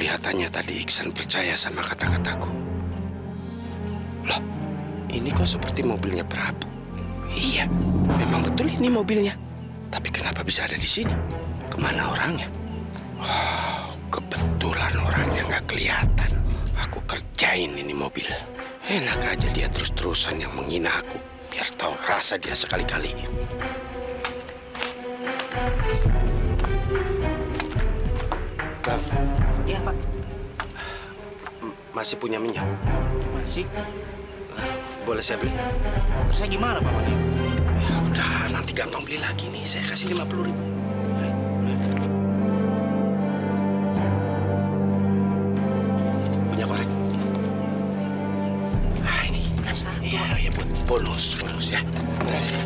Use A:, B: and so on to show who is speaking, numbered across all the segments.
A: Kelihatannya tadi Iksan percaya sama kata-kataku. Loh, ini kok seperti mobilnya Prabu? Iya, memang betul ini mobilnya. Tapi kenapa bisa ada di sini? Kemana orangnya? Oh, kebetulan orangnya nggak kelihatan. Aku kerjain ini mobil. Enak aja dia terus-terusan yang menghina aku. Biar tahu rasa dia sekali-kali. Bang.
B: Iya, Pak.
A: Masih punya minyak?
B: Masih.
A: Boleh saya beli?
B: Terusnya gimana, Pak?
A: Ya udah, nanti gampang beli lagi nih. Saya kasih 50.000. Punya korek? Ah, ini. Iya, buat bonus ya. Terima kasih.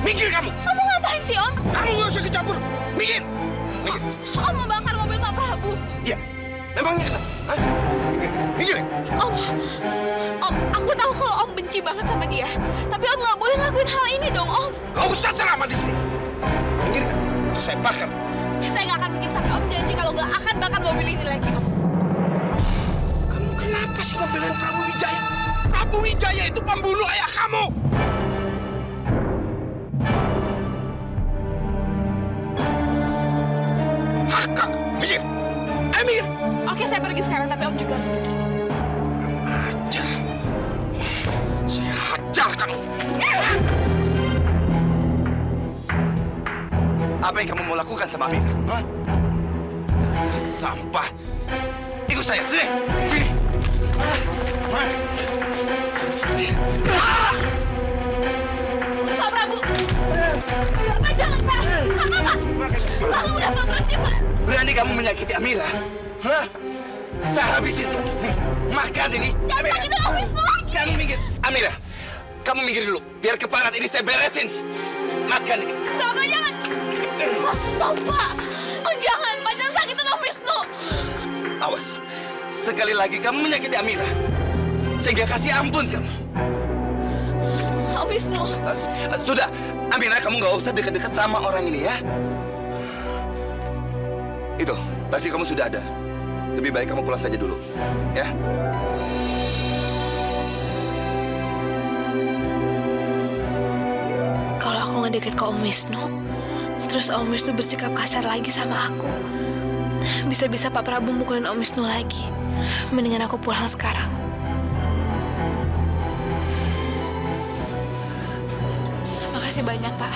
A: Minggir kamu!
C: Kamu ngapain sih, Om?
A: Kamu nggak usah kecampur! Minggir! Minggir!
C: Om membakar mobil Pak Prabu.
A: Iya, memangnya kenapa? Hah? Minggir! Minggir!
C: Om, aku tahu kalau Om benci banget sama dia. Tapi Om nggak boleh ngelakuin hal ini dong, Om.
A: Nggak usah ceramah di sini! Minggir kan? Atau saya bakar!
C: Saya nggak akan minggir sampai Om janji kalau nggak akan bakar mobil ini lagi, Om.
A: Kamu kenapa sih ngebelain Prabu Wijaya? Prabu Wijaya itu pembunuh ayah kamu! Minggir! Minggir!
C: Oke, saya pergi sekarang, tapi Om juga harus pergi.
A: Ajar! Saya hajar kamu!
B: Apa yang kamu mau lakukan sama Amira? Hah? Dasar sampah. Ikut saya, sini! Sini!
C: Pak Prabu! Pak, jangan, Pak! Pak! Pak, udah, Pak, berhenti, Pak!
B: Berani kamu menyakiti Amira? Hah? Saya habisin kamu. Makan ini.
C: Jangan sakitin Om Wisnu lagi!
B: Kamu minggir. Amira, kamu minggir dulu. Biar keparat ini saya beresin. Makan ini.
C: Nggak, Pak, jangan! Oh, stop, Pak! Oh, jangan, Pak, jangan sakitin Om Wisnu!
B: Awas. Sekali lagi kamu menyakiti Amira. Sehingga kasih ampun kamu.
C: Om Wisnu.
B: Sudah, Amira, kamu nggak usah dekat-dekat sama orang ini ya. Itu, pasti kamu sudah ada. Lebih baik kamu pulang saja dulu, ya.
C: Kalau aku ngedeket ke Om Wisnu, terus Om Wisnu bersikap kasar lagi sama aku, bisa-bisa Pak Prabu mukulin Om Wisnu lagi. Mendingan aku pulang sekarang. Makasih banyak, Pak.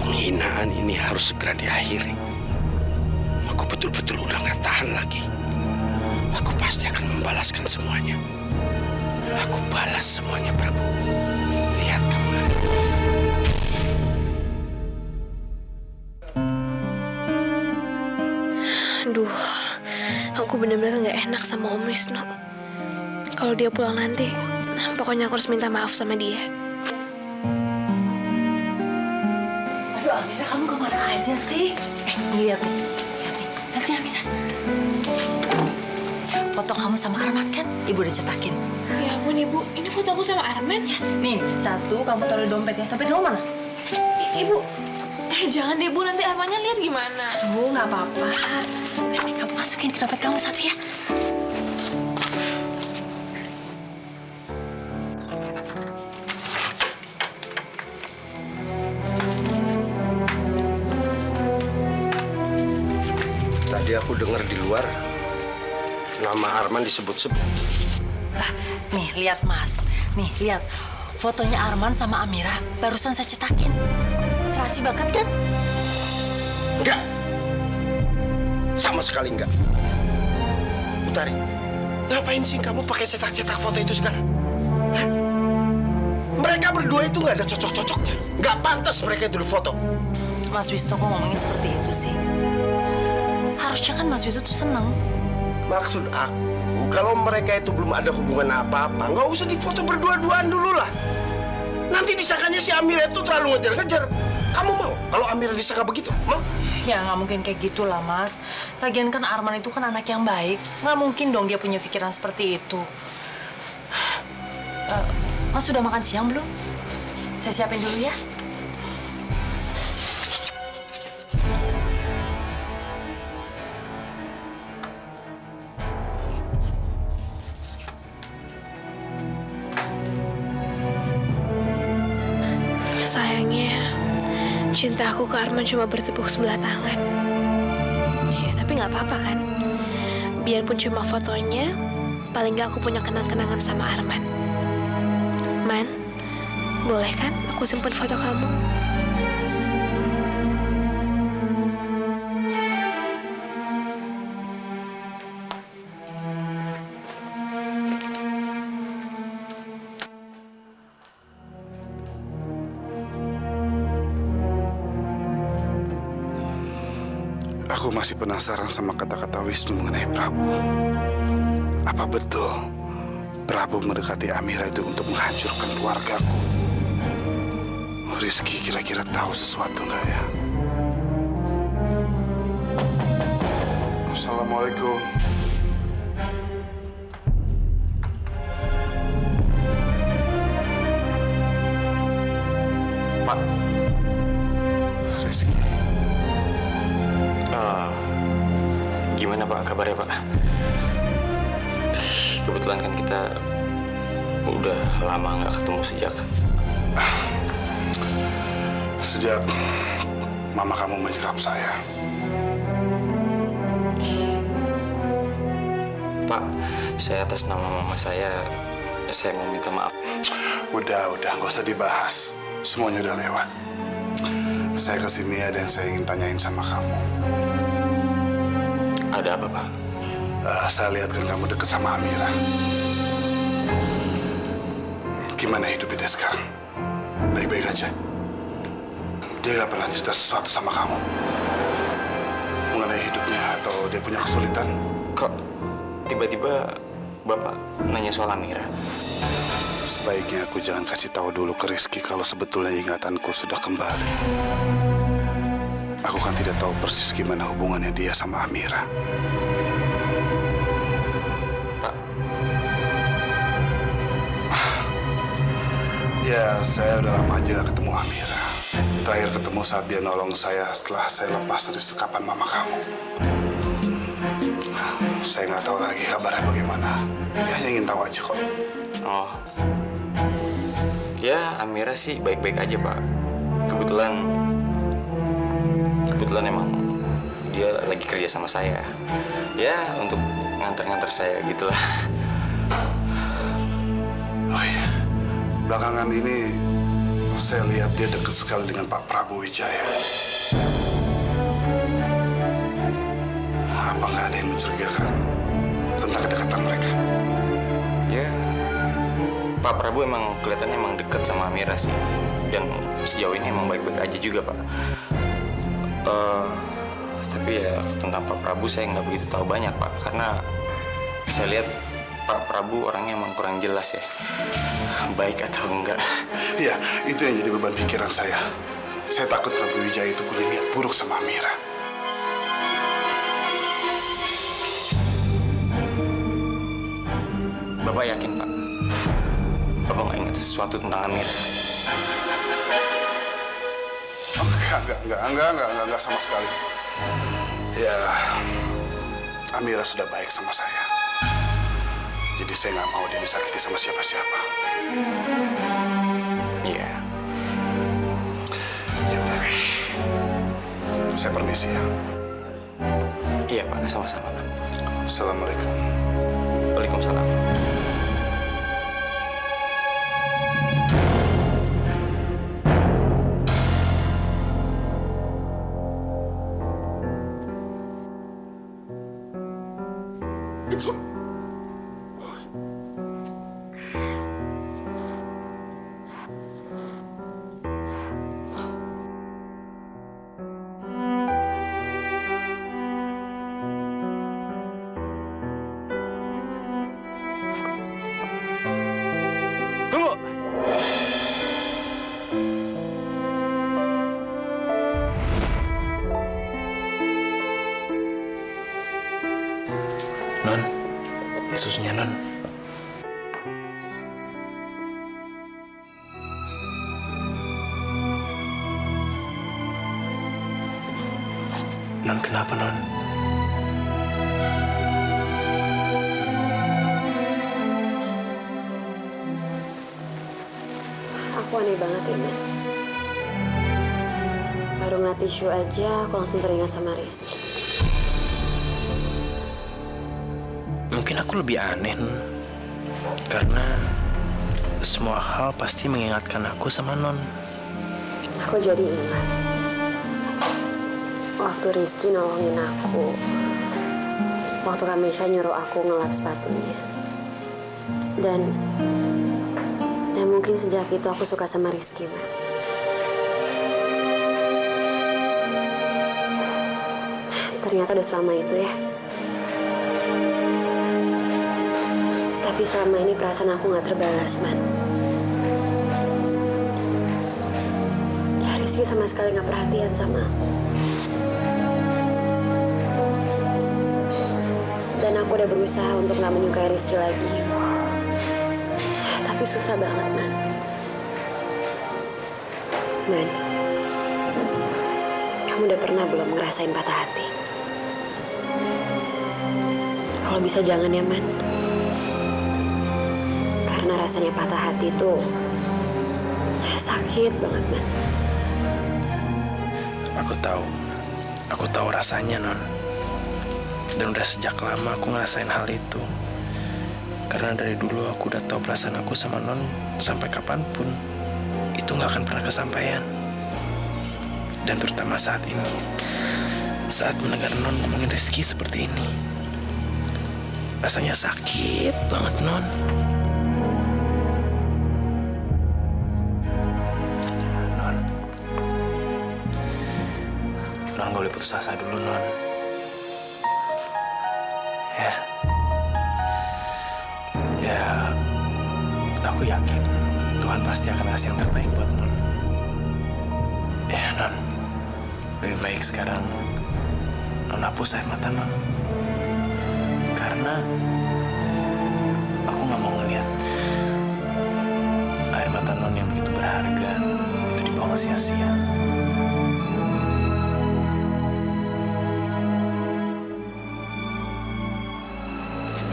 A: Penghinaan ini harus segera diakhiri. Aku betul-betul udah nggak tahan lagi. Aku pasti akan membalaskan semuanya. Aku balas semuanya, Prabu. Lihat kamu nanti.
C: Aduh, aku benar-benar nggak enak sama Om Wisnu. Kalau dia pulang nanti, pokoknya aku harus minta maaf sama dia.
D: Aduh, Amira, kamu kemana aja sih? Lihat nih. Lihat nih, Amira. Foto kamu sama Arman kan? Ibu udah cetakin.
C: Ya ampun, Ibu. Ini foto aku sama Arman.
D: Nih, satu kamu taruh di dompetnya. Dompet kamu mana?
C: Ibu, Jangan deh, Bu. Nanti Armannya lihat gimana.
D: Aduh, nggak apa-apa. Kamu masukin ke dompet kamu satu ya.
A: Tadi aku dengar di luar nama Arman disebut-sebut.
D: Nih, lihat Mas. Nih, lihat. Fotonya Arman sama Amira barusan saya cetakin. Serasi banget kan?
A: Enggak. Sama sekali enggak. Utari, ngapain sih kamu pakai cetak-cetak foto itu sekarang? Hah? Mereka berdua itu nggak ada cocok-cocoknya. Nggak pantas mereka itu difoto.
D: Mas Wisnu kok ngomongnya seperti itu sih? Harusnya kan Mas Wisnu tuh seneng.
A: Maksud aku, kalau mereka itu belum ada hubungan apa-apa, nggak usah difoto berdua-duaan dulu lah. Nanti disangkanya si Amira itu terlalu ngejar-ngejar. Kamu mau kalau Amira disangka begitu? Mau?
D: Ya nggak mungkin kayak gitulah Mas. Lagian kan Arman itu kan anak yang baik. Nggak mungkin dong dia punya pikiran seperti itu. Mas sudah makan siang belum? Saya siapin dulu ya.
C: Sayangnya, cinta aku ke Arman cuma bertepuk sebelah tangan. Ya, tapi nggak apa-apa kan? Biarpun cuma fotonya, paling nggak aku punya kenang-kenangan sama Arman. Man, boleh kan aku simpen foto kamu?
E: Aku masih penasaran sama kata-kata Wisnu mengenai Prabu. Apa betul Prabu mendekati Amira itu untuk menghancurkan keluargaku? Rizky kira-kira tahu sesuatu nggak ya? Assalamualaikum.
A: Pak.
E: Rizky.
F: Gimana Pak kabarnya Pak? Kebetulan kan kita udah lama nggak ketemu
E: Sejak mama kamu menyekap saya.
F: Pak, saya atas nama mama saya mau minta maaf.
E: Udah, nggak usah dibahas. Semuanya udah lewat. Saya kesini ada yang saya ingin tanyain sama kamu.
F: Ada apa Pak?
E: Saya lihat kan kamu deket sama Amira. Gimana hidupnya dia sekarang? Baik-baik aja? Dia gak pernah cerita sesuatu sama kamu mengenai hidupnya atau dia punya kesulitan?
F: Kok tiba-tiba Bapak nanya soal Amira?
E: Sebaiknya aku jangan kasih tahu dulu ke Rizky kalau sebetulnya ingatanku sudah kembali. Aku kan tidak tahu persis gimana hubungannya dia sama Amira.
F: Pak.
E: Ya, saya udah lama aja gak ketemu Amira. Terakhir ketemu saat dia nolong saya setelah saya lepas dari sekapan mama kamu. Saya nggak tahu lagi kabarnya bagaimana. Ya, hanya ingin tahu aja kok.
F: Oh. Ya, Amira sih baik-baik aja Pak. Kebetulan emang dia lagi kerja sama saya. Ya, untuk nganter-nganter saya gitulah.
E: Oh iya, belakangan ini saya lihat dia dekat sekali dengan Pak Prabu Wijaya. Apa nggak ada yang mencurigakan tentang kedekatan mereka?
F: Ya, Pak Prabu emang kelihatannya emang deket sama Amira sih. Dan sejauh ini emang baik-baik aja juga Pak. Tapi ya tentang Pak Prabu saya nggak begitu tahu banyak Pak. Karena saya lihat Pak Prabu orangnya emang kurang jelas ya. Baik atau enggak.
E: Iya, itu yang jadi beban pikiran saya. Saya takut Prabu Wijaya itu punya niat buruk sama Amira.
F: Bapak yakin Pak? Bapak nggak ingat sesuatu tentang Amira?
E: Enggak sama sekali. Ya, Amira sudah baik sama saya. Jadi saya nggak mau dia disakiti sama siapa-siapa.
F: Iya.
E: Ya udah. Saya permisi ya.
F: Iya Pak, sama-sama.
E: Assalamualaikum.
F: Waalaikumsalam.
A: Non, susunya Non. Non, kenapa Non?
G: Aku aneh banget ya, Man. Baru ngeliat tisu aja, aku langsung teringat sama Rizky.
A: Mungkin aku lebih aneh, Non. Karena semua hal pasti mengingatkan aku sama Non.
G: Aku jadi ingat. Waktu Rizky nolongin aku. Waktu Kamesha nyuruh aku ngelap sepatunya. Dan mungkin sejak itu aku suka sama Rizky, Man. Ternyata udah selama itu ya. Tapi selama ini perasaan aku nggak terbalas, Man. Ya, Rizky sama sekali nggak perhatian sama aku. Dan aku udah berusaha untuk nggak menyukai Rizky lagi. Tapi susah banget, Man. Man, kamu udah pernah belum ngerasain patah hati? Kalau bisa jangan ya, Man. Karena rasanya patah hati itu sakit banget, Man.
A: Aku tahu rasanya, Non. Dan udah sejak lama aku ngerasain hal itu. Karena dari dulu aku udah tahu perasaan aku sama Non sampai kapanpun itu nggak akan pernah kesampaian. Dan terutama saat ini, saat mendengar Non ngomongin Rizky seperti ini, rasanya sakit banget, Non. Non gak boleh putus asa dulu, Non. Ya, aku yakin Tuhan pasti akan ngasih yang terbaik buat Non. Ya, Non. Lebih baik sekarang Non hapus air mata, Non. Karena aku gak mau ngeliat air mata Non yang begitu berharga itu dibuang sia-sia.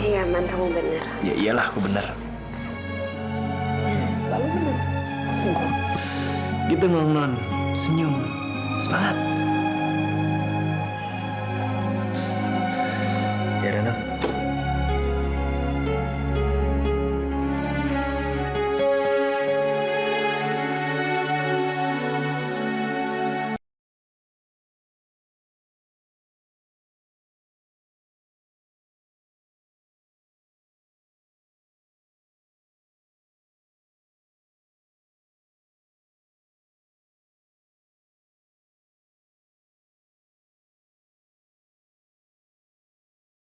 G: Iya, Man, kamu bener.
A: Ya iyalah, aku bener.
G: Selalu bener.
A: Gitu, Non. Senyum. Semangat.